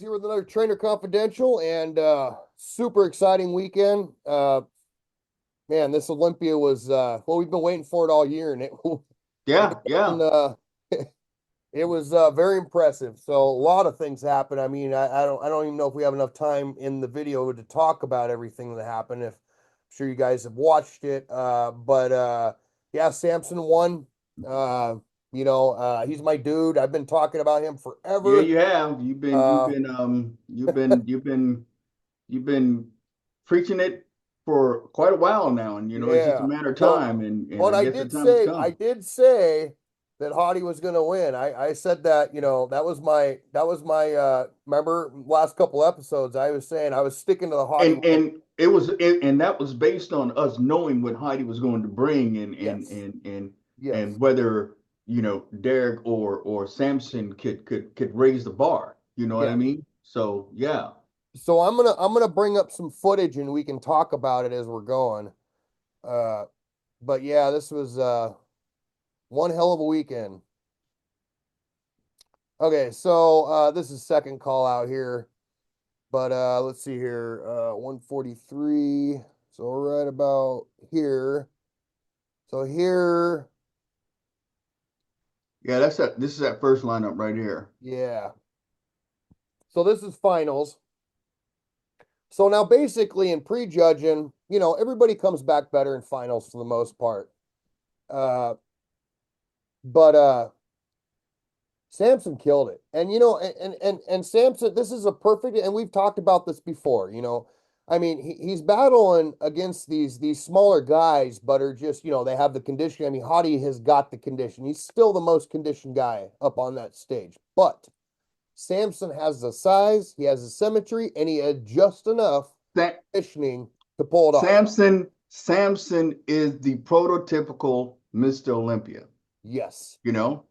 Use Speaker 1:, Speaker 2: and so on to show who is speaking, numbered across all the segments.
Speaker 1: here with another Trainer Confidential and super exciting weekend. Man, this Olympia was well, we've been waiting for it all year, and it
Speaker 2: Yeah, yeah.
Speaker 1: wasn't, it was very impressive. So a lot of things happened. I mean, I don't even know if we have enough time in the video to talk about everything that happened. If I'm sure you guys have watched it, but yeah, Samson won. Uh, he's my dude. I've been talking about him
Speaker 2: Yeah,
Speaker 1: forever.
Speaker 2: you have.
Speaker 1: Uh,
Speaker 2: You've been preaching it for quite a while now, and it's just a
Speaker 1: Yeah.
Speaker 2: matter of
Speaker 1: So,
Speaker 2: time, and
Speaker 1: but
Speaker 2: I guess the time has
Speaker 1: I
Speaker 2: come.
Speaker 1: did say that Hottie was going to win. I said that, remember last couple episodes, I was saying I was sticking to the Hottie win.
Speaker 2: And that was based on us knowing what Heidi was going to bring,
Speaker 1: Yes.
Speaker 2: and
Speaker 1: Yes.
Speaker 2: whether Derek or Samson could raise the bar. You know what I
Speaker 1: Yes.
Speaker 2: mean? So yeah.
Speaker 1: So I'm gonna bring up some footage and we can talk about it as we're going. Uh, but yeah, this was one hell of a weekend. Okay, so this is second call out here. But let's see here. 143. So we're right about here. So here,
Speaker 2: Yeah, this is that first lineup right here.
Speaker 1: yeah. So this is finals. So now basically in prejudging, everybody comes back better in finals for the most part. Uh but Samson killed it. And and Samson, this is a perfect, and we've talked about this before, I mean, he's battling against these smaller guys, but are just, they have the condition. I mean, Hottie has got the condition. He's still the most conditioned guy up on that stage. But Samson has the size, he has the symmetry, and he had just enough
Speaker 2: That
Speaker 1: conditioning to pull it off.
Speaker 2: Samson is the prototypical Mr. Olympia.
Speaker 1: Yes.
Speaker 2: You know,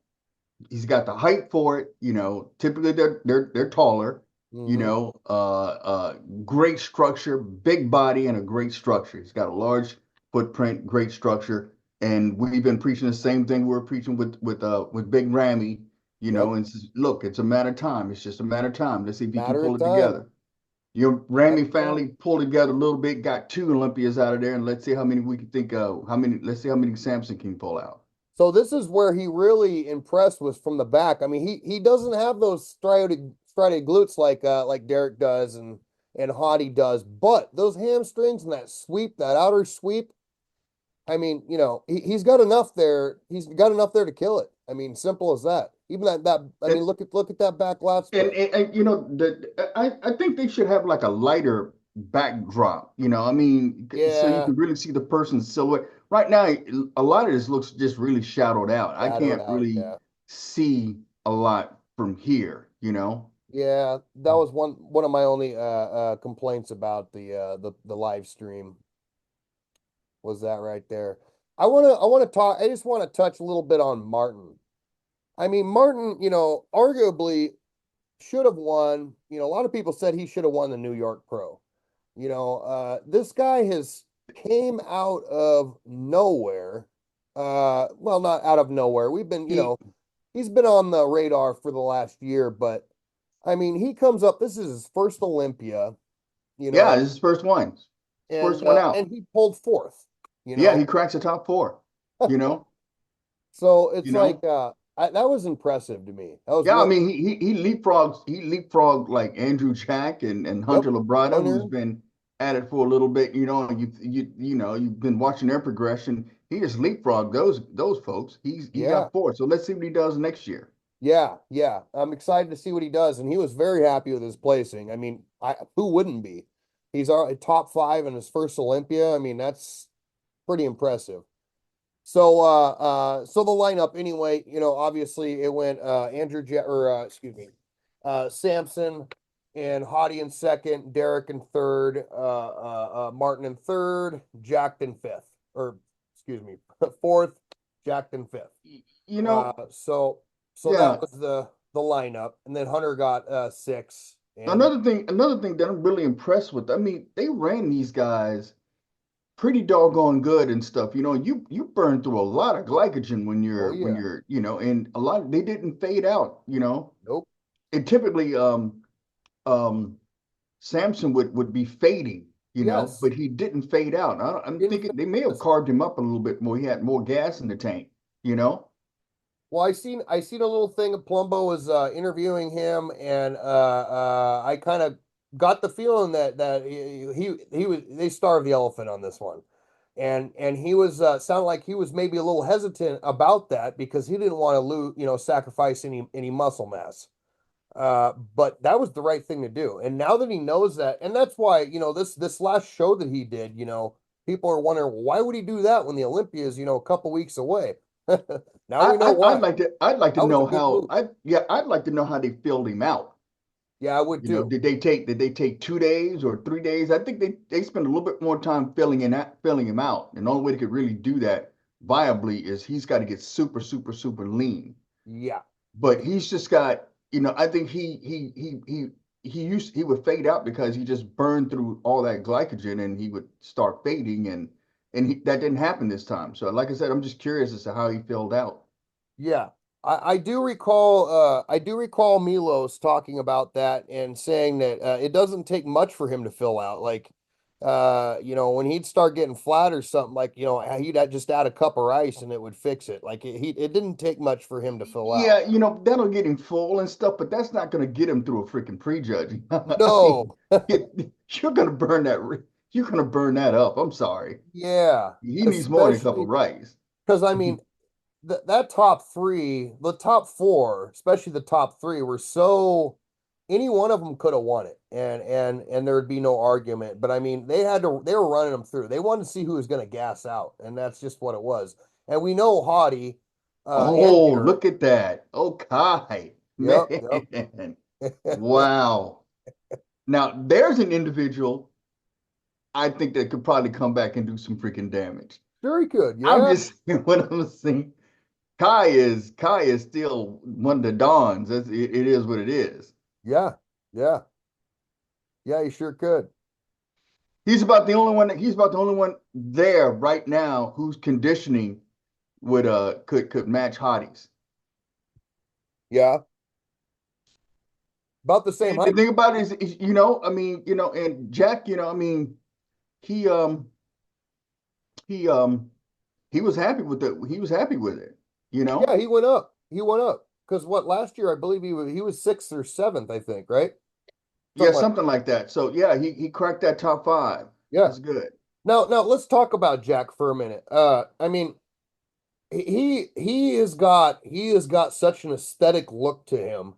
Speaker 2: he's got the height for it. Typically they're taller. You
Speaker 1: Mm-hmm.
Speaker 2: know, uh, uh, great structure, big body, and a great structure. He's got a large footprint, great structure, and we've been preaching the same thing we were preaching with Big Rammy.
Speaker 1: Yep.
Speaker 2: And look, it's a matter of time. It's just a matter of time. Let's see if he can
Speaker 1: Matter
Speaker 2: pull
Speaker 1: of
Speaker 2: it
Speaker 1: time.
Speaker 2: together. Ramy
Speaker 1: Matter of time.
Speaker 2: family pulled together a little bit, got two Olympias out of there, and let's see how many we can think of. Let's see how many Samson can pull out.
Speaker 1: So this is where he really impressed was from the back. I mean, he doesn't have those striated glutes like Derek does and Hottie does, but those hamstrings and that sweep, that outer sweep, I mean, he's got enough there. He's got enough there to kill it. I mean, simple as that. Even that I mean,
Speaker 2: And
Speaker 1: look at that back lat
Speaker 2: and,
Speaker 1: spread.
Speaker 2: and, and I think they should have like a lighter backdrop. I mean, so you
Speaker 1: Yeah,
Speaker 2: can really see the person's silhouette. Right now, a lot of this looks just really shadowed out. I
Speaker 1: shadowed
Speaker 2: can't
Speaker 1: out.
Speaker 2: really
Speaker 1: Yeah.
Speaker 2: see a lot from here.
Speaker 1: Yeah, that was one of my only complaints about the live stream. Was that right there. I want to talk, I just want to touch a little bit on Martin. I mean, Martin, arguably should have won. A lot of people said he should have won the New York Pro. This guy has came out of nowhere. Well, not out of nowhere. We've been,
Speaker 2: He,
Speaker 1: he's been on the radar for the last year, but I mean, he comes up, this is his first Olympia, you
Speaker 2: yeah,
Speaker 1: know,
Speaker 2: this is his first one. First
Speaker 1: and
Speaker 2: one
Speaker 1: and
Speaker 2: out.
Speaker 1: he pulled fourth, you
Speaker 2: Yeah,
Speaker 1: know.
Speaker 2: he cracks the top four. You know,
Speaker 1: So it's
Speaker 2: you
Speaker 1: like
Speaker 2: know.
Speaker 1: that was impressive to me. That was
Speaker 2: Yeah, I
Speaker 1: real.
Speaker 2: mean, he leapfrogged like Andrew Jack and
Speaker 1: Yep.
Speaker 2: Hunter Labrada, who's
Speaker 1: Hunter.
Speaker 2: been at it for a little bit. And you've been watching their progression. He just leapfrogged those folks. He
Speaker 1: Yeah.
Speaker 2: got fourth. So let's see what he does next year.
Speaker 1: Yeah. Yeah. I'm excited to see what he does. And he was very happy with his placing. I mean, who wouldn't be? He's our top five in his first Olympia. I mean, that's pretty impressive. So the lineup anyway, obviously it went Andrew Je or excuse me, Samson and Hottie in second, Derek in third, Martin in third, Jacked in fifth, or excuse me, fourth, Jacked in fifth.
Speaker 2: You
Speaker 1: Uh,
Speaker 2: know,
Speaker 1: so so that
Speaker 2: yeah.
Speaker 1: was the lineup, and then Hunter got six, and
Speaker 2: Another thing that I'm really impressed with. I mean, they ran these guys pretty doggone good and stuff. You burn through a lot of glycogen when
Speaker 1: oh
Speaker 2: you're when
Speaker 1: yeah,
Speaker 2: you're, and a lot they didn't fade out.
Speaker 1: nope,
Speaker 2: And typically, um, Samson would be fading,
Speaker 1: Yes.
Speaker 2: but he didn't fade out. I'm
Speaker 1: Didn't
Speaker 2: thinking they may have
Speaker 1: fit.
Speaker 2: carved him up a little bit more. He had more gas in the tank, you know.
Speaker 1: Well, I seen a little thing. Plumbo was interviewing him, and I kind of got the feeling that he was they starved the elephant on this one, and he was sounded like he was maybe a little hesitant about that because he didn't want to lose, sacrifice any muscle mass. But that was the right thing to do. And now that he knows that, and that's why, this last show that he did, people are wondering, well, why would he do that when the Olympia is, a couple weeks away? Now we know
Speaker 2: I'd
Speaker 1: why.
Speaker 2: like to
Speaker 1: That was a
Speaker 2: know
Speaker 1: good
Speaker 2: how
Speaker 1: move.
Speaker 2: I'd like to know how they filled him out.
Speaker 1: Yeah, I would too.
Speaker 2: Did they take 2 days or 3 days? I think they spent a little bit more time filling him out. And the only way they could really do that viably is he's got to get super, super, super lean.
Speaker 1: Yeah.
Speaker 2: But he's just got, I think he would fade out because he just burned through all that glycogen and he would start fading and that didn't happen this time. So like I said, I'm just curious as to how he filled out.
Speaker 1: Yeah. I do recall Milos talking about that and saying that it doesn't take much for him to fill out. Like when he'd start getting flat or something, like, he'd just add a cup of rice and it would fix it. Like it didn't take much for him to fill out.
Speaker 2: Yeah, that'll get him full and stuff, but that's not going to get him through a freaking prejudge. I mean,
Speaker 1: No.
Speaker 2: you're going to burn that. You're going to burn that up. I'm sorry.
Speaker 1: Yeah.
Speaker 2: He needs more than a cup of
Speaker 1: Especially
Speaker 2: rice.
Speaker 1: because I mean that top three, the top four, especially the top three, were so any one of them could have won it, and there would be no argument. But I mean, they were running them through. They wanted to see who was going to gas out, and that's just what it was. And we know Hottie, and
Speaker 2: Oh,
Speaker 1: Garrett.
Speaker 2: look at that. Oh, Kai.
Speaker 1: Yep, yep.
Speaker 2: Man. Wow. Now, there's an individual I think that could probably come back and do some freaking damage.
Speaker 1: Sure he could.
Speaker 2: I'm
Speaker 1: Yeah,
Speaker 2: just saying what I'm saying. Kai is still one of the dons. It is what it is.
Speaker 1: yeah, yeah, yeah. He sure could.
Speaker 2: He's about the only one there right now whose conditioning would could match Hottie's.
Speaker 1: Yeah, about the same
Speaker 2: And the
Speaker 1: height.
Speaker 2: thing about it is, I mean, and Jack, I mean, he he he was happy with it, you
Speaker 1: Yeah,
Speaker 2: know?
Speaker 1: he went up. He went up because what last year I believe he was sixth or seventh, I think, right?
Speaker 2: Yeah,
Speaker 1: Something like
Speaker 2: something like that. So yeah, he cracked that top five.
Speaker 1: yeah.
Speaker 2: That's good.
Speaker 1: Now let's talk about Jack for a minute. I mean, he has got such an aesthetic look to him,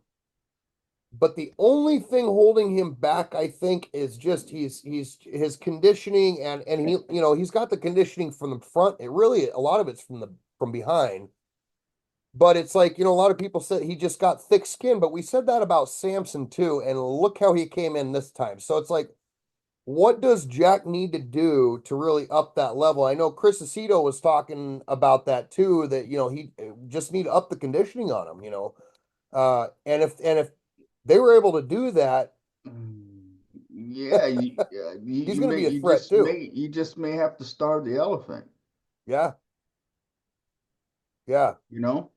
Speaker 1: but the only thing holding him back, I think, is just he's his conditioning and he's got the conditioning from the front. It really a lot of it's from behind. But it's like, a lot of people said he just got thick skin, but we said that about Samson too, and look how he came in this time. So it's like, what does Jack need to do to really up that level? I know Chris Aceto was talking about that too, that he just need to up the conditioning on him. And if they were able to do that,
Speaker 2: Mm, yeah,
Speaker 1: he's going to be a threat too.
Speaker 2: you just may have to starve the elephant,
Speaker 1: Yeah, yeah.
Speaker 2: you know?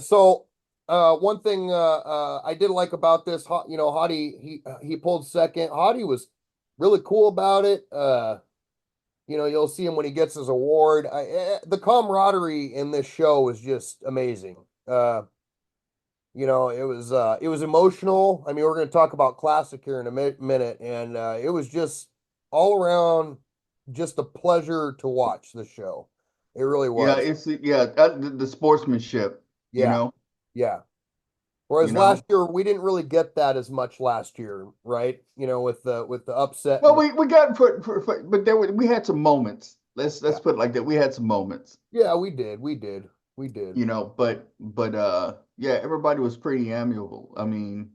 Speaker 1: So one thing I did like about this, Hottie, he pulled second. Hottie was really cool about it. You'll see him when he gets his award. The camaraderie in this show was just amazing. It was emotional. I mean, we're going to talk about classic here in a minute, and it was just all around just a pleasure to watch the show. It really
Speaker 2: Yeah,
Speaker 1: was.
Speaker 2: the sportsmanship, you
Speaker 1: Yeah,
Speaker 2: know,
Speaker 1: yeah.
Speaker 2: you
Speaker 1: Whereas last
Speaker 2: know.
Speaker 1: year we didn't really get that as much last year, right? With the upset
Speaker 2: Well,
Speaker 1: and
Speaker 2: we got but we had some moments.
Speaker 1: yeah,
Speaker 2: Let's put it like that. We had some moments,
Speaker 1: yeah, we did.
Speaker 2: but yeah, everybody was pretty amiable. I mean,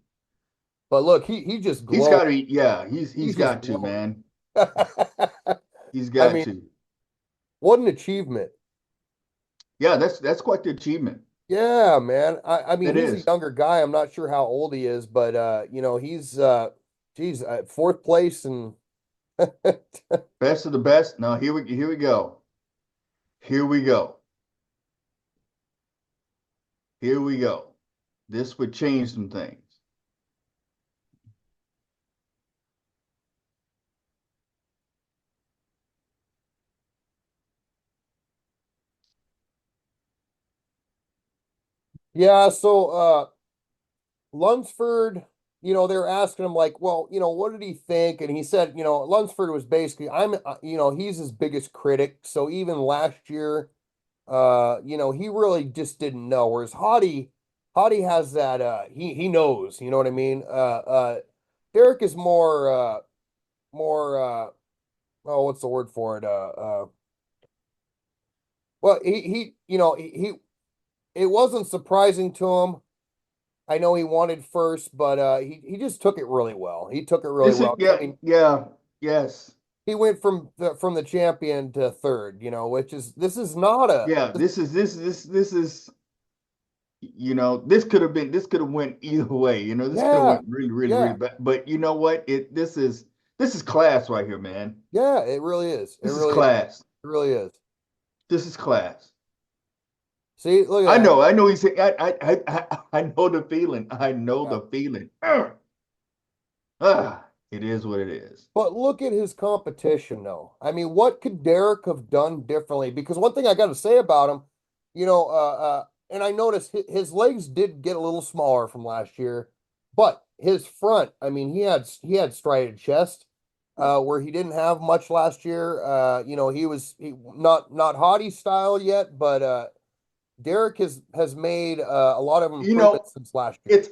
Speaker 1: But look, he just
Speaker 2: he's
Speaker 1: glowed.
Speaker 2: got to be, yeah, he's
Speaker 1: He's just
Speaker 2: got to,
Speaker 1: glowing.
Speaker 2: man. He's
Speaker 1: I
Speaker 2: got
Speaker 1: mean,
Speaker 2: to.
Speaker 1: what an achievement.
Speaker 2: Yeah, that's quite the achievement.
Speaker 1: Yeah, man. I mean,
Speaker 2: That
Speaker 1: he's a
Speaker 2: is.
Speaker 1: younger guy. I'm not sure how old he is, but he's geez, fourth place and
Speaker 2: Best of the best. No, here we go. Here we go. Here we go. This would change some things.
Speaker 1: Yeah, so Lunsford, they were asking him like, well, what did he think? And he said, Lunsford was basically, he's his biggest critic. So even last year, he really just didn't know. Whereas Hottie has that, he knows, you know what I mean? Derek is more, oh, what's the word for it? Well, it wasn't surprising to him. I know he wanted first, but he just took it really well. He took it really
Speaker 2: This is
Speaker 1: well. I
Speaker 2: yeah,
Speaker 1: mean,
Speaker 2: yeah, yes.
Speaker 1: he went from the champion to third, which is this is not a
Speaker 2: Yeah, this is this could have went either way. This could have
Speaker 1: yeah,
Speaker 2: went really, really, really
Speaker 1: yeah,
Speaker 2: bad. But you know what? This is class right here, man.
Speaker 1: yeah. It really is. It
Speaker 2: This is
Speaker 1: really is.
Speaker 2: class.
Speaker 1: It really is.
Speaker 2: This is class.
Speaker 1: See, look
Speaker 2: I
Speaker 1: at
Speaker 2: know, I know. He said, I know the feeling. I know
Speaker 1: that.
Speaker 2: the feeling. It is what it is.
Speaker 1: But look at his competition, though. I mean, what could Derek have done differently? Because one thing I got to say about him, and I noticed his legs did get a little smaller from last year, but his front, I mean, he had striated chest, where he didn't have much last year. He not Hottie style yet, but Derek has made a lot of
Speaker 2: You know,
Speaker 1: improvements since last year.
Speaker 2: it's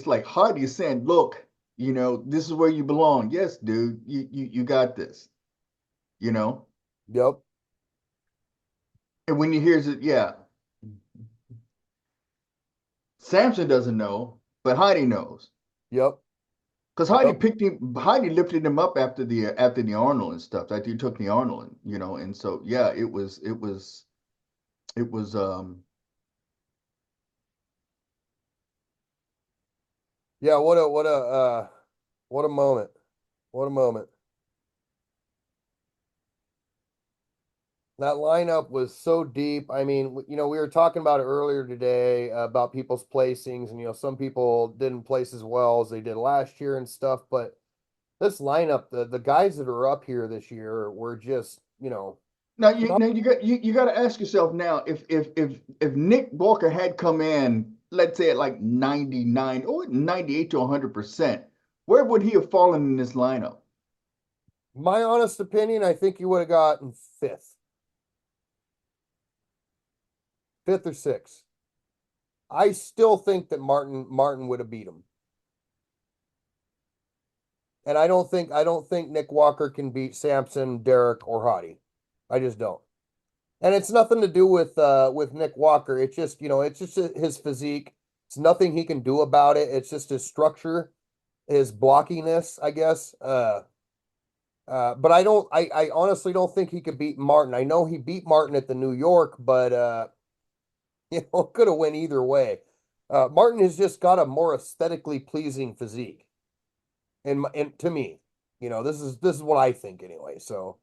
Speaker 2: like Hardy is saying, look, this is where you belong. Yes, dude, you got this, you know.
Speaker 1: Yep,
Speaker 2: And when he hears it, yeah, Samson doesn't know, but Heidi knows.
Speaker 1: yep,
Speaker 2: Because
Speaker 1: yep.
Speaker 2: Heidi lifted him up after the Arnold and stuff. After he took the Arnold, and so yeah, it was.
Speaker 1: Yeah, what a moment. What a moment. That lineup was so deep. I mean, we were talking about it earlier today about people's placings, and some people didn't place as well as they did last year and stuff. But this lineup, the guys that are up here this year were just,
Speaker 2: Now you
Speaker 1: phenomenal.
Speaker 2: now you got to ask yourself now if Nick Walker had come in, let's say at like 99 or 98 to 100%, where would he have fallen in this lineup?
Speaker 1: My honest opinion, I think you would have gotten fifth or sixth. I still think that Martin would have beat him, and I don't think Nick Walker can beat Sampson, Derek, or Hottie. I just don't. And it's nothing to do with Nick Walker. It's just, it's just his physique. It's nothing he can do about it. It's just his structure, his blockiness, I guess. But I honestly don't think he could beat Martin. I know he beat Martin at the New York, but could have went either way. Martin has just got a more aesthetically pleasing physique, and to me, this is what I think anyway. So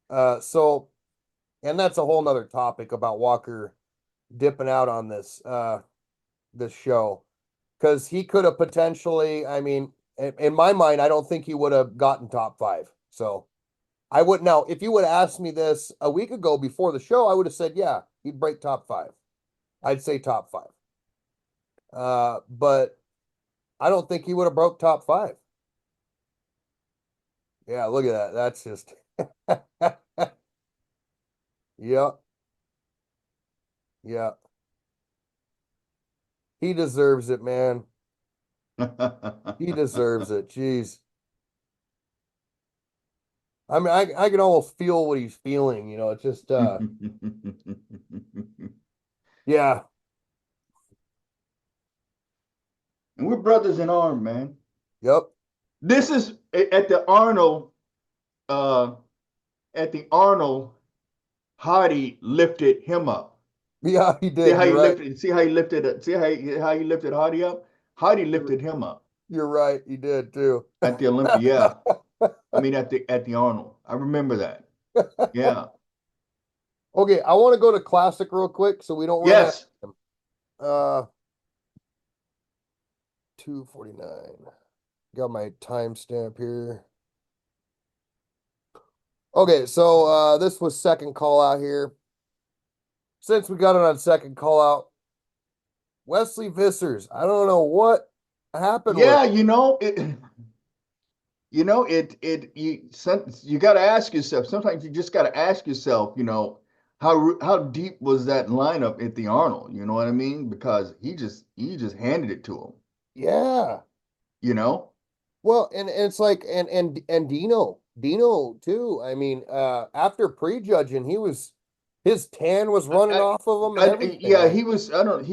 Speaker 1: and that's a whole nother topic about Walker dipping out on this show because he could have potentially. I mean, in my mind, I don't think he would have gotten top five. So I would now, if you would have asked me this a week ago before the show, I would have said, yeah, he'd break top five. I'd say top five. But I don't think he would have broke top five. Yeah, look at that. That's just, yeah, yeah. He deserves it, man. He deserves it. Jeez. I mean, I can almost feel what he's feeling. It's just, yeah,
Speaker 2: And we're brothers in arms, man.
Speaker 1: yep,
Speaker 2: This is at the Arnold. Uh, at the Arnold, Hardy lifted him up.
Speaker 1: yeah, he
Speaker 2: See
Speaker 1: did.
Speaker 2: how
Speaker 1: You're
Speaker 2: he
Speaker 1: right.
Speaker 2: lifted. See how he lifted it. See how he lifted Hardy up. Hardy
Speaker 1: You're,
Speaker 2: lifted him up
Speaker 1: you're right. He did too.
Speaker 2: at the Olympia. Yeah, I mean at the Arnold. I remember that. Yeah.
Speaker 1: Okay, I want to go to classic real quick so we don't run out
Speaker 2: Yes.
Speaker 1: of time. Uh, 2:49. Got my timestamp here. Okay, so this was second call out here. since we got it on second call out, Wesley Vissers. I don't know what happened with
Speaker 2: Yeah, you got to ask yourself. Sometimes you just got to ask yourself, how deep was that lineup at the Arnold? You know what I mean? Because he just handed it to him.
Speaker 1: yeah.
Speaker 2: You know,
Speaker 1: Well, and it's like and Dino too. I mean, after prejudging, his tan was running
Speaker 2: I,
Speaker 1: off of him and everything.
Speaker 2: yeah,
Speaker 1: Like
Speaker 2: I don't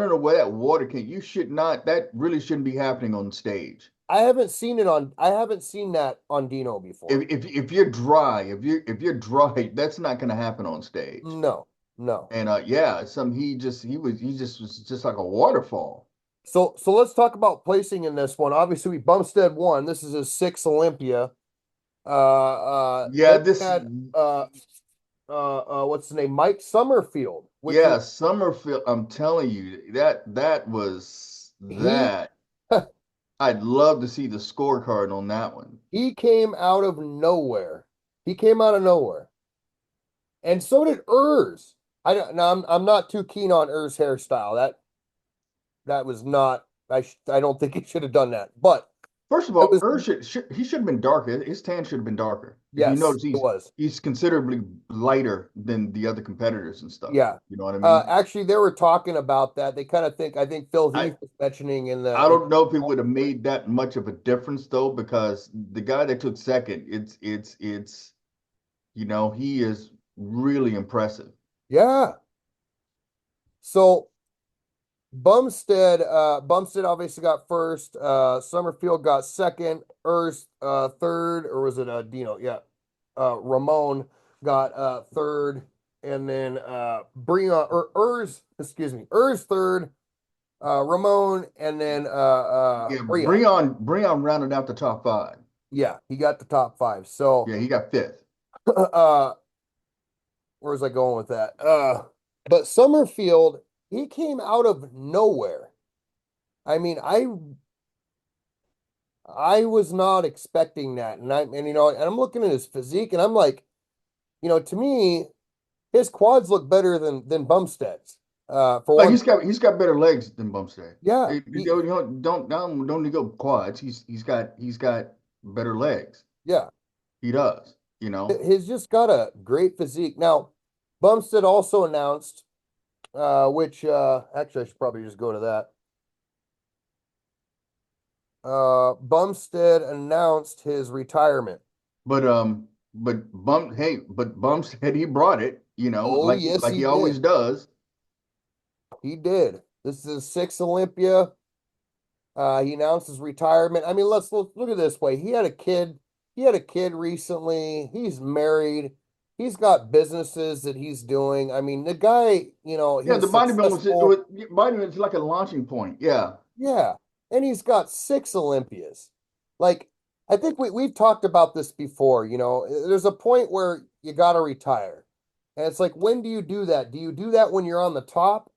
Speaker 2: know where that water came. You should not. That really shouldn't be happening on stage.
Speaker 1: I haven't seen that on Dino before.
Speaker 2: If you're dry, if you're dry, that's not going to happen on stage.
Speaker 1: No, no.
Speaker 2: And yeah, he just was like a waterfall.
Speaker 1: So let's talk about placing in this one. Obviously, we Bumstead won. This is his sixth Olympia.
Speaker 2: Yeah,
Speaker 1: Then we
Speaker 2: this
Speaker 1: had what's the name? Mike Summerfield, which is
Speaker 2: yeah, Summerfield, I'm telling you, that was
Speaker 1: he
Speaker 2: that. I'd love to see the scorecard on that one.
Speaker 1: he came out of nowhere. He came out of nowhere. And so did Urs. I don't now I'm not too keen on Urs hairstyle. That was not I don't think he should have done that. But
Speaker 2: First of
Speaker 1: it
Speaker 2: all,
Speaker 1: was
Speaker 2: he should have been darker. His tan should have been darker. If you
Speaker 1: yes,
Speaker 2: notice,
Speaker 1: it was.
Speaker 2: he's considerably lighter than the other competitors and stuff.
Speaker 1: Yeah.
Speaker 2: You know what I mean?
Speaker 1: Actually they were talking about that. They kind of think I think Phil
Speaker 2: I
Speaker 1: Heath was mentioning
Speaker 2: I
Speaker 1: in
Speaker 2: don't know if it would have made that much of a difference though, because the guy that took second, he is really impressive.
Speaker 1: yeah. So Bumstead obviously got first. Summerfield got second. Urs third, or was it Dino? Yeah. Ramon got third, and then Breon or Urs, excuse me, Urs third, Ramon, and then
Speaker 2: Yeah,
Speaker 1: Breon.
Speaker 2: Breon rounded out the top five.
Speaker 1: Yeah, he got the top five. So
Speaker 2: Yeah, he got fifth.
Speaker 1: where was I going with that? But Summerfield, he came out of nowhere. I mean, I was not expecting that. And I'm looking at his physique and I'm like, to me, his quads look better than Bumstead's. For
Speaker 2: Oh,
Speaker 1: one thing.
Speaker 2: he's got better legs than Bumstead.
Speaker 1: Yeah,
Speaker 2: You don't need to go quads. He's got better legs.
Speaker 1: yeah.
Speaker 2: He does. You know.
Speaker 1: He's just got a great physique. Now, Bumstead also announced, which actually I should probably just go to that. Bumstead announced his retirement.
Speaker 2: But Bumstead he brought it.
Speaker 1: Oh,
Speaker 2: Like
Speaker 1: yes,
Speaker 2: like
Speaker 1: he
Speaker 2: he
Speaker 1: did.
Speaker 2: always does.
Speaker 1: He did. This is his sixth Olympia. He announced his retirement. I mean, let's look at it this way. He had a kid. He had a kid recently. He's married. He's got businesses that he's doing. I mean, the guy,
Speaker 2: Yeah, the
Speaker 1: he's
Speaker 2: bodybuilding was
Speaker 1: successful.
Speaker 2: bodybuilding is like a launching point. Yeah.
Speaker 1: Yeah. And he's got six Olympias. Like, I think we've talked about this before. There's a point where you got to retire. And it's like, when do you do that? Do you do that when you're on the top?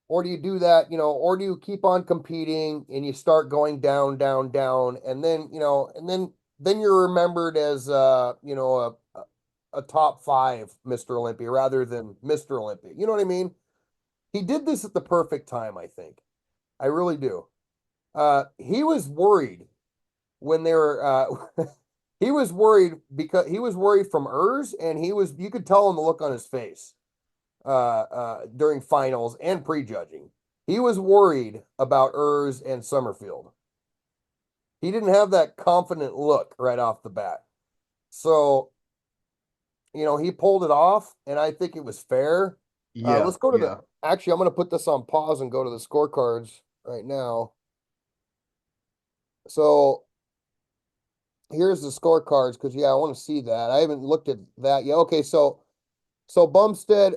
Speaker 1: Or do you do that, or do you keep on competing and you start going down, down, down, and then, then you're remembered as a top five Mr. Olympia rather than Mr. Olympia. You know what I mean? He did this at the perfect time, I think. I really do. He was worried when they were he was worried because he was worried from Urs and you could tell him the look on his face during finals and prejudging. He was worried about Urs and Summerfield. He didn't have that confident look right off the bat. So, he pulled it off, and I think it was fair.
Speaker 2: Yeah.
Speaker 1: Let's go to the.
Speaker 2: Yeah.
Speaker 1: Actually, I'm going to put this on pause and go to the scorecards right now. So here's the scorecards because yeah, I want to see that. I haven't looked at that yet. Okay, so Bumstead.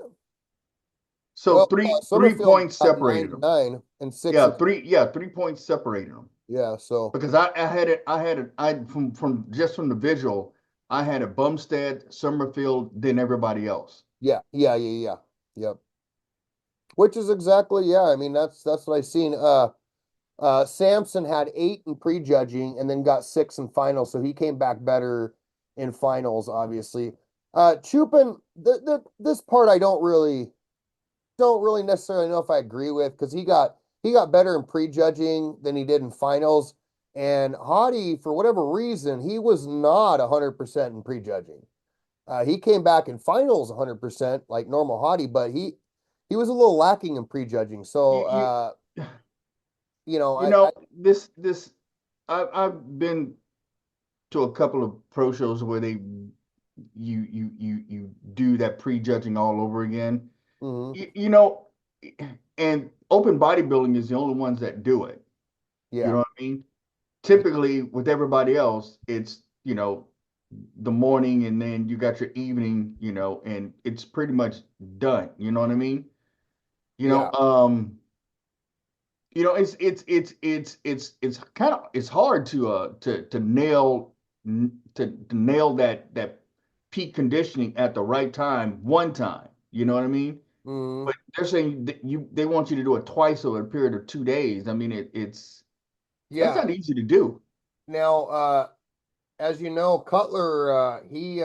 Speaker 2: So
Speaker 1: Well,
Speaker 2: three
Speaker 1: Summerfield
Speaker 2: points
Speaker 1: got
Speaker 2: separated them.
Speaker 1: 99 and six.
Speaker 2: Yeah, 3 points separated them.
Speaker 1: Yeah, so
Speaker 2: Because I from the visual, I had a Bumstead, Summerfield, then everybody else.
Speaker 1: yeah. Yep. Which is exactly, yeah. I mean, that's what I seen. Samson had 8 in prejudging and then got 6 in finals, so he came back better in finals, obviously. Chupin, this part I don't really. don't really necessarily know if I agree with because he got better in prejudging than he did in finals. And Hottie, for whatever reason, he was not 100% in prejudging. He came back in finals 100% like normal Hottie, but he was a little lacking in prejudging. So
Speaker 2: You
Speaker 1: you know,
Speaker 2: you
Speaker 1: I
Speaker 2: know this I've been to a couple of pro shows where they you do that prejudging all over again.
Speaker 1: mhm,
Speaker 2: You know, and open bodybuilding is the only ones that do it. You
Speaker 1: yeah,
Speaker 2: know what I mean? Typically with everybody else, it's, the morning and then you got your evening, and it's pretty much done. You know what I mean? You know,
Speaker 1: yeah,
Speaker 2: um, it's kind of it's hard to nail that peak conditioning at the right time one time. You know what I mean?
Speaker 1: mhm,
Speaker 2: But they're saying that they want you to do it twice over a period of 2 days. I mean, that's
Speaker 1: yeah.
Speaker 2: not easy to do.
Speaker 1: Now, as you know, Cutler, he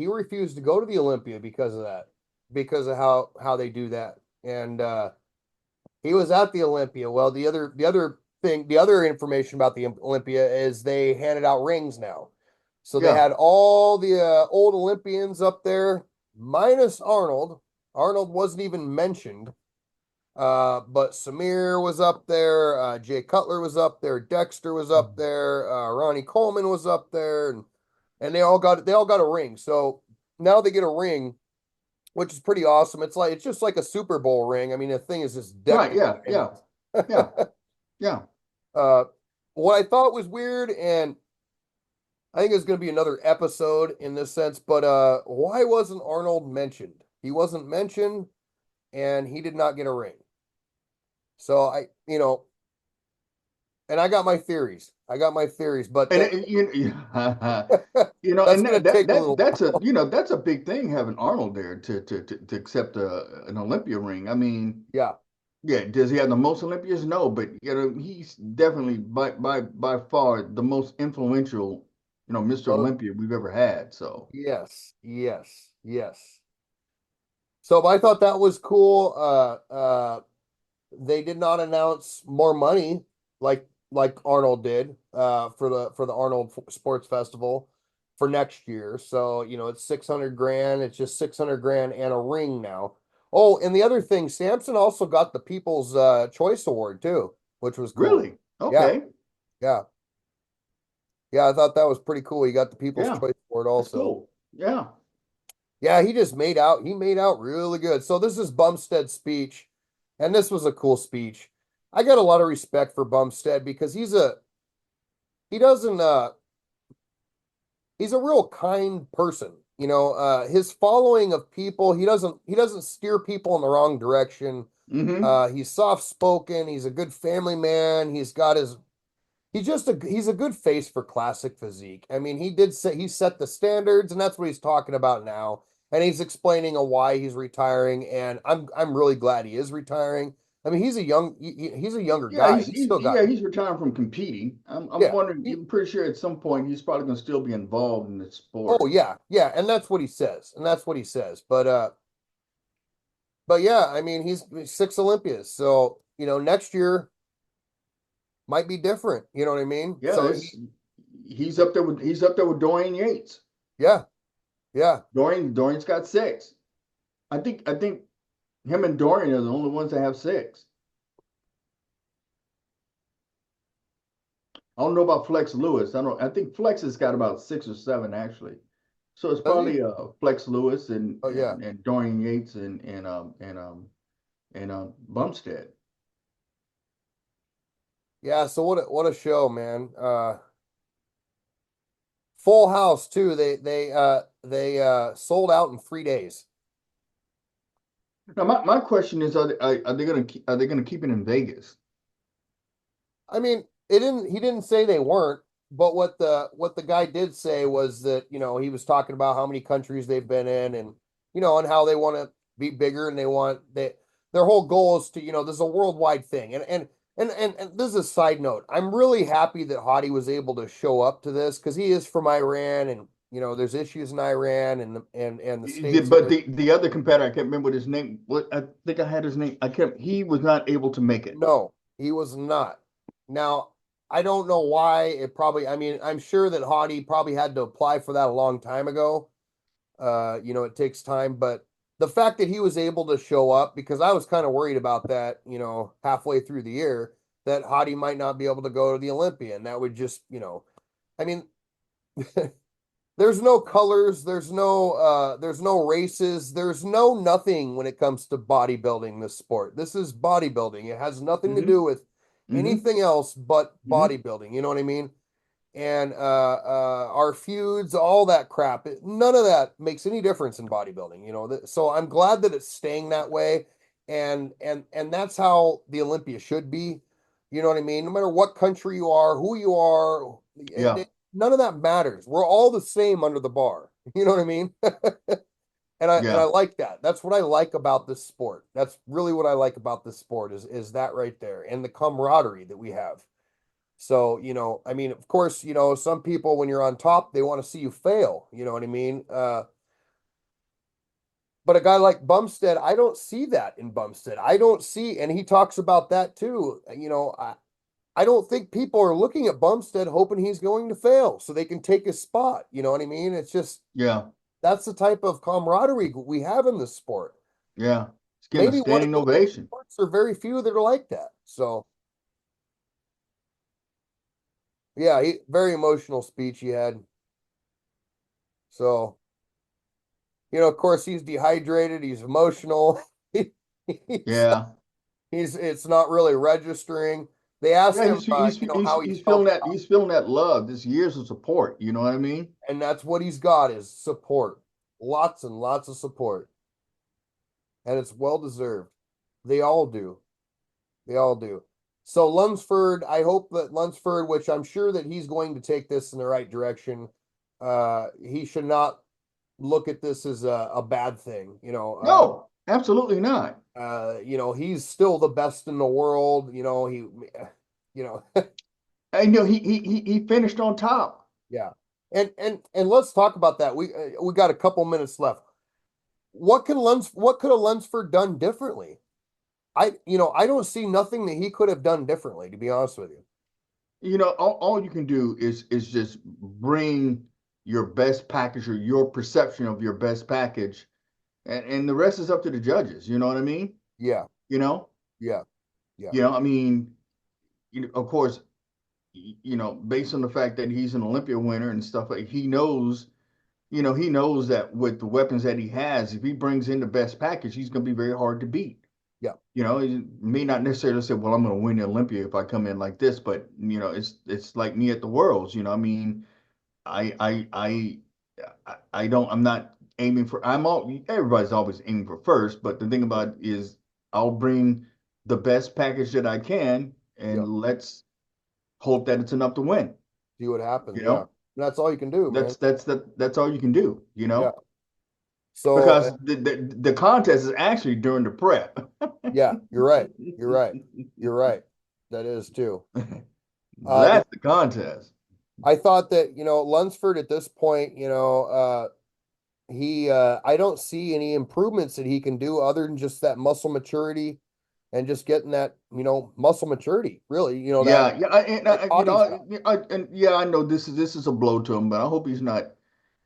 Speaker 1: refused to go to the Olympia because of that, because of how they do that, and he was at the Olympia. Well, the other information about the Olympia is they handed out rings now, so they
Speaker 2: Yeah,
Speaker 1: had all the old Olympians up there, minus Arnold. Arnold wasn't even mentioned. But Samir was up there, Jay Cutler was up there, Dexter was up there, Ronnie Coleman was up there, and they all got a ring. So now they get a ring, which is pretty awesome. It's just like a Super Bowl ring. I mean, the thing is just decked
Speaker 2: right.
Speaker 1: in
Speaker 2: Yeah, yeah,
Speaker 1: diamonds.
Speaker 2: yeah, yeah.
Speaker 1: uh, what I thought was weird, and I think it's going to be another episode in this sense, but why wasn't Arnold mentioned? He wasn't mentioned, and he did not get a ring. So and I got my theories. I got my theories, but
Speaker 2: And
Speaker 1: that that's
Speaker 2: and
Speaker 1: going to take a little
Speaker 2: that's a
Speaker 1: while.
Speaker 2: that's a big thing having Arnold there to accept an Olympia ring. I mean,
Speaker 1: Yeah.
Speaker 2: yeah, does he have the most Olympias? No, but he's definitely by far the most influential, Mr.
Speaker 1: Oh,
Speaker 2: Olympia we've ever had. So
Speaker 1: yes. Yes. Yes. So but I thought that was cool. They did not announce more money like Arnold did for the Arnold Sports Festival for next year. So, it's 600 grand. It's just 600 grand and a ring now. Oh, and the other thing, Samson also got the People's Choice Award too, which was cool.
Speaker 2: really,
Speaker 1: Yeah,
Speaker 2: okay,
Speaker 1: yeah. Yeah, I thought that was pretty cool. He got the People's
Speaker 2: yeah,
Speaker 1: Choice Award
Speaker 2: that's
Speaker 1: also.
Speaker 2: cool. Yeah,
Speaker 1: Yeah, he made out really good. So this is Bumstead's speech, and this was a cool speech. I got a lot of respect for Bumstead because he doesn't he's a real kind person. His following of people, he doesn't steer people in the wrong direction.
Speaker 2: mm-hmm.
Speaker 1: He's soft spoken, he's a good family man, he's a good face for classic physique. I mean, he set the standards, and that's what he's talking about now. And he's explaining why he's retiring, and I'm really glad he is retiring. I mean, he's a younger
Speaker 2: Yeah,
Speaker 1: guy. He's still got
Speaker 2: he's retiring from competing. I'm
Speaker 1: yeah.
Speaker 2: wondering. I'm pretty sure at some point he's probably going to still be involved in the
Speaker 1: Oh
Speaker 2: sport.
Speaker 1: yeah, yeah, and that's what he says, and that's what he says. But yeah, I mean, he's 6 Olympias, so next year might be different. You know what I mean?
Speaker 2: Yeah,
Speaker 1: So
Speaker 2: he's up there with Dorian Yates.
Speaker 1: yeah, yeah.
Speaker 2: Dorian's got six. I think him and Dorian are the only ones that have six. I don't know about Flex Lewis. I think Flex has got about six or seven actually. So it's
Speaker 1: Does he?
Speaker 2: probably Flex Lewis
Speaker 1: Oh yeah.
Speaker 2: and Dorian Yates and Bumstead.
Speaker 1: Yeah, so what a show, man. Full house too. They sold out in 3 days.
Speaker 2: Now my question is, are they gonna keep it in Vegas?
Speaker 1: I mean, he didn't say they weren't, but what the guy did say was that, he was talking about how many countries they've been in, and and how they want to be bigger, and their whole goal is to, this is a worldwide thing. And this is a side note. I'm really happy that Hadi was able to show up to this because he is from Iran, and there's issues in Iran and the states
Speaker 2: But
Speaker 1: are,
Speaker 2: the other competitor, I can't remember what his name. What I think I had his name. I can't. He was not able to make it.
Speaker 1: no, he was not. Now, I don't know why. It probably, I mean, I'm sure that Hadi probably had to apply for that a long time ago. It takes time, but the fact that he was able to show up, because I was kind of worried about that, halfway through the year, that Hadi might not be able to go to the Olympia, and that would just, I mean, there's no colors, there's no races, there's no nothing when it comes to bodybuilding, this sport. This is bodybuilding. It has nothing to
Speaker 2: Hmm.
Speaker 1: do with
Speaker 2: Hmm.
Speaker 1: anything else but
Speaker 2: Hmm.
Speaker 1: bodybuilding. You know what I mean? And our feuds, all that crap, none of that makes any difference in bodybuilding. So I'm glad that it's staying that way, and that's how the Olympia should be. You know what I mean? No matter what country you are, who you are,
Speaker 2: Yeah.
Speaker 1: none of that matters. We're all the same under the bar. You know what I mean? And I
Speaker 2: Yeah.
Speaker 1: like that. That's what I like about this sport. That's really what I like about this sport is that right there, and the camaraderie that we have. So, I mean, of course, some people when you're on top, they want to see you fail. You know what I mean? But a guy like Bumstead, I don't see that in Bumstead. I don't see, and he talks about that too. I don't think people are looking at Bumstead hoping he's going to fail so they can take his spot. You know what I mean? It's just
Speaker 2: Yeah.
Speaker 1: that's the type of camaraderie we have in this sport.
Speaker 2: Yeah. It's getting a
Speaker 1: Maybe one of
Speaker 2: standing
Speaker 1: the only
Speaker 2: ovation.
Speaker 1: sports or very few that are like that. So yeah, very emotional speech he had. So of course, he's dehydrated. He's emotional. He's,
Speaker 2: Yeah.
Speaker 1: it's not really registering. They asked
Speaker 2: Yeah.
Speaker 1: him, how he
Speaker 2: He's feeling
Speaker 1: felt
Speaker 2: that.
Speaker 1: about
Speaker 2: He's feeling that love. This years of support. You know what I mean?
Speaker 1: it, and that's what he's got is support, lots and lots of support, and it's well deserved. They all do. They all do. So Lunsford, I hope that Lunsford, which I'm sure that he's going to take this in the right direction. He should not look at this as a bad thing.
Speaker 2: No, absolutely not.
Speaker 1: He's still the best in the world. You know,
Speaker 2: I know he finished on top.
Speaker 1: yeah. And let's talk about that. We got a couple minutes left. What could a Lunsford done differently? I don't see nothing that he could have done differently, to be honest with you.
Speaker 2: All you can do is just bring your best package or your perception of your best package, and the rest is up to the judges. You know what I mean?
Speaker 1: Yeah,
Speaker 2: You know,
Speaker 1: yeah, yeah,
Speaker 2: I mean, of course, based on the fact that he's an Olympia winner and stuff like he knows that with the weapons that he has, if he brings in the best package, he's going to be very hard to beat.
Speaker 1: yeah,
Speaker 2: He may not necessarily say, "Well, I'm going to win the Olympia if I come in like this," but it's like me at the Worlds. I mean, I I I I don't. I'm not aiming for. I'm all. Everybody's always aiming for first, but the thing
Speaker 1: yeah,
Speaker 2: about it is, I'll bring the best package that I can,
Speaker 1: yeah.
Speaker 2: and let's hope that it's enough to win.
Speaker 1: See what happens.
Speaker 2: You
Speaker 1: Yeah,
Speaker 2: know,
Speaker 1: that's all you can do, man.
Speaker 2: that's all you can do.
Speaker 1: Yeah. So
Speaker 2: Because the contest is actually during the prep.
Speaker 1: yeah, you're right. You're right. You're right. That is too. The
Speaker 2: That's the contest.
Speaker 1: I thought that, Lunsford at this point, I don't see any improvements that he can do other than just that muscle maturity and just getting that, muscle maturity, really, that
Speaker 2: Yeah, yeah, and
Speaker 1: like Hottie's got.
Speaker 2: and yeah, I know this is a blow to him, but I hope he's not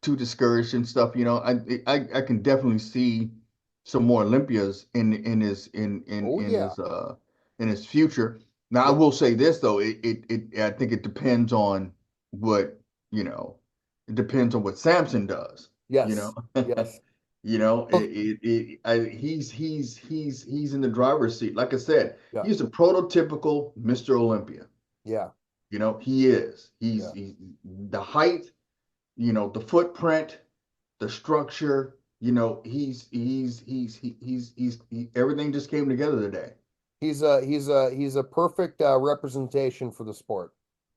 Speaker 2: too discouraged and stuff. I can definitely see some more Olympias
Speaker 1: Oh yeah.
Speaker 2: in his future. Now, I
Speaker 1: Yeah.
Speaker 2: will say this though, I think it depends on what it depends on what Samson does. You know,
Speaker 1: Yes. Yes.
Speaker 2: he's in the driver's seat. Like I said,
Speaker 1: Yeah.
Speaker 2: he's a prototypical Mr. Olympia.
Speaker 1: Yeah.
Speaker 2: He is.
Speaker 1: Yeah.
Speaker 2: He's the height, the footprint, the structure. Everything just came together today.
Speaker 1: He's a perfect representation for the sport.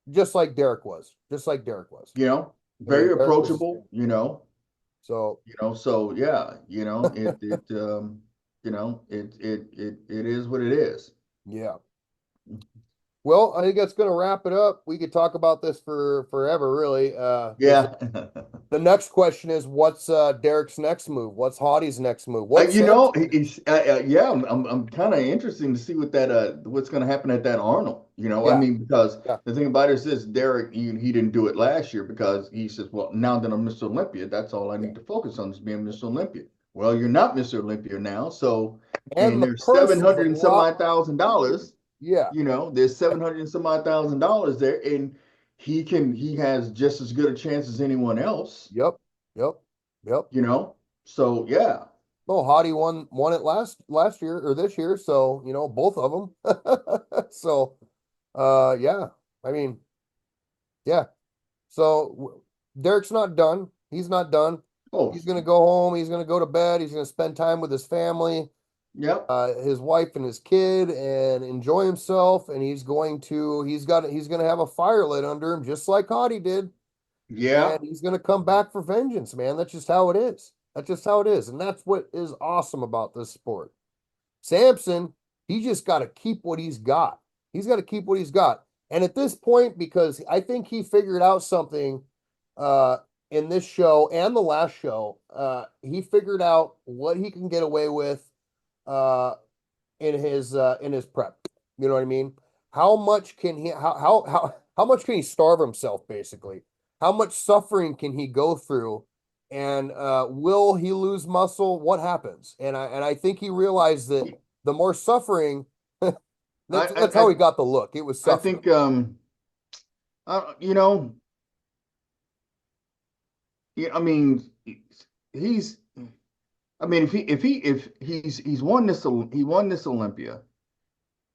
Speaker 1: Just like Derek was. Just like Derek was. I mean,
Speaker 2: Very
Speaker 1: Derek was
Speaker 2: approachable.
Speaker 1: so
Speaker 2: So yeah, it is what it is.
Speaker 1: yeah. Well, I think that's going to wrap it up. We could talk about this for forever, really.
Speaker 2: Yeah.
Speaker 1: The next question is, what's Derek's next move? What's Hottie's next move? What's
Speaker 2: You know,
Speaker 1: Samson?
Speaker 2: yeah, I'm kind of interested to see what's going to happen at that Arnold. I
Speaker 1: Yeah,
Speaker 2: mean, because
Speaker 1: yeah,
Speaker 2: the thing about it is this, Derek, he didn't do it last year because he says, well, now that I'm Mr. Olympia, that's all I
Speaker 1: yeah.
Speaker 2: need to focus on is being Mr. Olympia. Well, you're not Mr. Olympia now, so
Speaker 1: And
Speaker 2: and
Speaker 1: the
Speaker 2: there's
Speaker 1: purse
Speaker 2: seven
Speaker 1: is a
Speaker 2: hundred and some
Speaker 1: lot
Speaker 2: odd thousand
Speaker 1: bigger.
Speaker 2: dollars.
Speaker 1: Yeah.
Speaker 2: There's 700 and some odd $1,000 there, and he has just as good a chance as anyone else.
Speaker 1: Yep. Yep. Yep.
Speaker 2: You know, so yeah.
Speaker 1: No, Hottie won it last year or this year, so both of them. So, yeah. I mean, yeah. So Derek's not done. He's not done.
Speaker 2: Oh,
Speaker 1: He's gonna go home. He's gonna go to bed. He's gonna spend time with his family,
Speaker 2: yep.
Speaker 1: his wife and his kid, and enjoy himself. And he's gonna have a fire lit under him, just like Hottie did. And
Speaker 2: Yeah.
Speaker 1: he's gonna come back for vengeance, man. That's just how it is. That's just how it is. And that's what is awesome about this sport. Samson, he just got to keep what he's got. He's got to keep what he's got. And at this point, because I think he figured out something uh, in this show and the last show, he figured out what he can get away with uh, in his prep. You know what I mean? How much can he how much can he starve himself basically? How much suffering can he go through? And will he lose muscle? What happens? And I think he realized that the more suffering,
Speaker 2: I
Speaker 1: that's
Speaker 2: I
Speaker 1: how
Speaker 2: I,
Speaker 1: he got the look. It was
Speaker 2: I
Speaker 1: suffering.
Speaker 2: think you know, yeah, I mean, he's I mean, if he's won this he won this Olympia.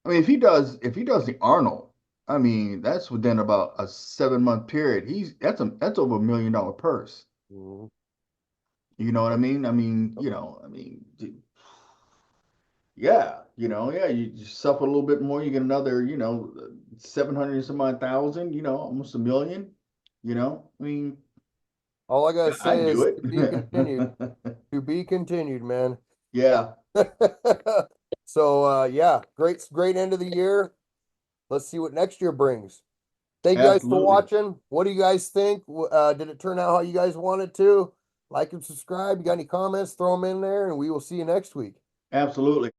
Speaker 2: I mean, if he does the Arnold, I mean, that's within about a 7 month period. That's over $1 million purse.
Speaker 1: Mhm.
Speaker 2: You know what I
Speaker 1: Yep,
Speaker 2: mean?
Speaker 1: yep.
Speaker 2: Yeah, yeah, you suffer a little bit more, you get another, 700 and some odd thousand, almost a million, I mean,
Speaker 1: All I gotta say
Speaker 2: I'd do
Speaker 1: is
Speaker 2: it.
Speaker 1: to be continued. To be continued, man.
Speaker 2: Yeah,
Speaker 1: So yeah, great end of the year. Let's see what next year brings. Thank you guys for
Speaker 2: absolutely.
Speaker 1: watching. What do you guys think? Did it turn out how you guys wanted to? Like and subscribe. You got any comments? Throw them in there, and we will see you next week.
Speaker 2: Absolutely.